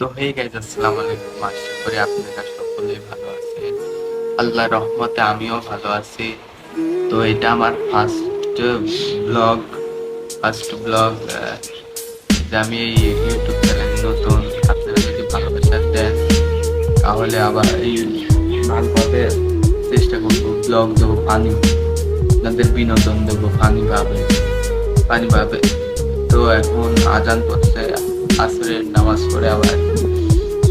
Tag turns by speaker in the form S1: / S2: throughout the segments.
S1: তো hey guys, আসসালামু আলাইকুম। আশা করি আপনারা সকলেই ভালো আছেন। আল্লাহর রহমতে আমিও ভালো আছি। তো এটা আমার ব্লগ ফার্স্ট ব্লগ যে আমি এই ইউটিউব চ্যানেলে নতুন। আপনারা যদি ভালোবাসা দেন তাহলে আবার এই ভালোভাবে চেষ্টা করবো, ব্লগ দেবো, আপনাদের বিনোদন দেবো পানি ভাবে। তো এখন আজান পড়ছে, আসরের নামাজ পড়ে আবার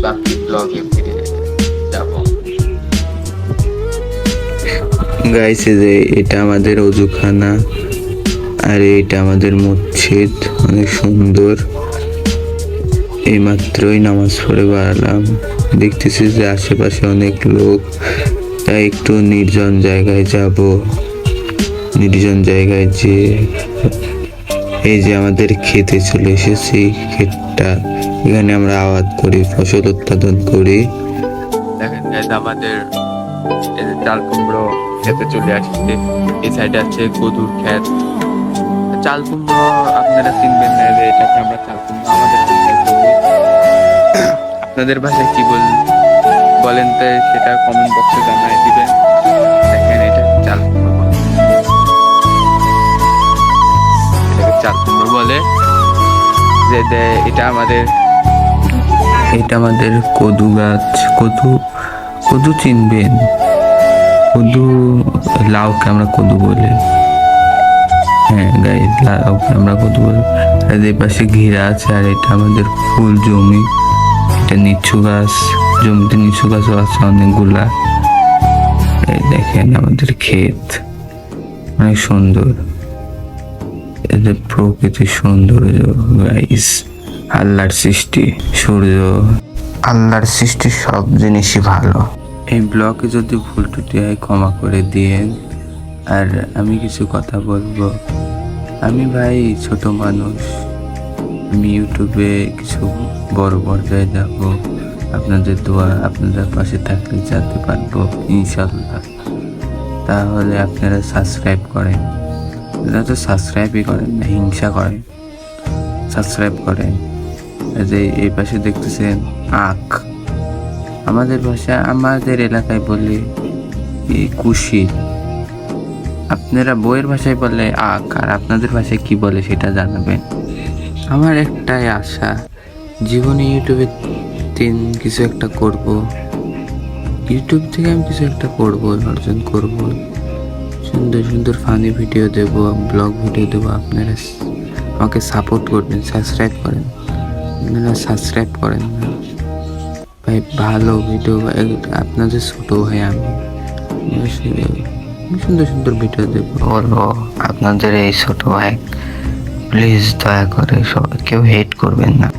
S1: বাকি ব্লগে ফিরে যাব।
S2: গাইস, যে এটা আমাদের অজুখানা আর এটা আমাদের মসজিদ, অনেক সুন্দর। এইমাত্রই নামাজ পড়ে বেরালাম, দেখতেছি যে আশেপাশে অনেক লোক, তাই একটু নির্জন জায়গায় যাব। নির্জন জায়গায় যে এই যে আমাদের খেতে চলে এসেছি, ক্ষেতটা এখানে আমরা আবাদ করি, ফসল উৎপাদন করি।
S1: দেখেন গাইজ, আমাদের এই যে চাল কুমড়ো খেতে চলে আসছে। এই সাইডে আছে কদুর ক্ষেত। চাল কুমড়ো আপনারা চিনবেন না, যে এটাকে আমরা চাল কুমড়ো আমাদের ভাষায় বলি। আপনাদের ভাষায় কি বলেন তো সেটা কমেন্ট বক্সে জানাই দিবেন। দেখেন এটা চাল কুমড়ো বলে, এটাকে চাল কুমড়ো বলে। যে এটা আমাদের
S2: কদু গাছ। কদু চিনবেন? কদু, লাউকে আমরা কদু বলি। হ্যাঁ গাইস, লাউকে আমরা কদু বলি। আর এই পাশে ঘিরা আছে, আর এটা আমাদের ফুল জমি। এটা নিচু গাছ, জমিতে নিচু গাছও আছে অনেকগুলা। এই দেখেন আমাদের ক্ষেত, অনেক সুন্দর। এদের প্রকৃতির সৌন্দর্য গাইস, আল্লাহর সৃষ্টি। সূর্য, আল্লাহর সৃষ্টি, সব জিনিসই ভালো। এই ব্লগে যদি ভুল ত্রুটি হয় ক্ষমা করে দিয়েন। আর আমি কিছু কথা বলবো। আমি ভাই ছোট মানুষ, আমি ইউটিউবে কিছু বড় পর্যায়ে যাব। আপনাদের দোয়া, আপনাদের পাশে থাকলে যেতে পারবো ইনশাল্লাহ। তাহলে আপনারা সাবস্ক্রাইব করেন। আপনারা তো সাবস্ক্রাইবই করেন না, হিংসা করেন। সাবস্ক্রাইব করেন। যে এই পাশে দেখতেছেন আখ, আমাদের ভাষা, আমাদের এলাকায় বলে কুশি। আপনারা বইয়ের ভাষায় বলে আখ, আর আপনাদের ভাষায় কি বলে সেটা জানাবেন। আমার একটাই আশা, জীবনে ইউটিউবে কিছু একটা করব। ইউটিউব থেকে আমি কিছু একটা করব, অর্জন করব। সুন্দর সুন্দর ফানি ভিডিও দেব, ব্লগ ভিডিও দেবো। আপনারা আমাকে সাপোর্ট করবেন, সাবস্ক্রাইব করেন। আপনারা সাবস্ক্রাইব করেন না ভাই, ভালো ভিডিও। আপনাদের ছোট ভাই আমি সুন্দর সুন্দর ভিডিও দেবো। বলবো আপনাদের এই ছোট ভাই, প্লিজ দয়া করে সবাই কেউ হেট করবেন না।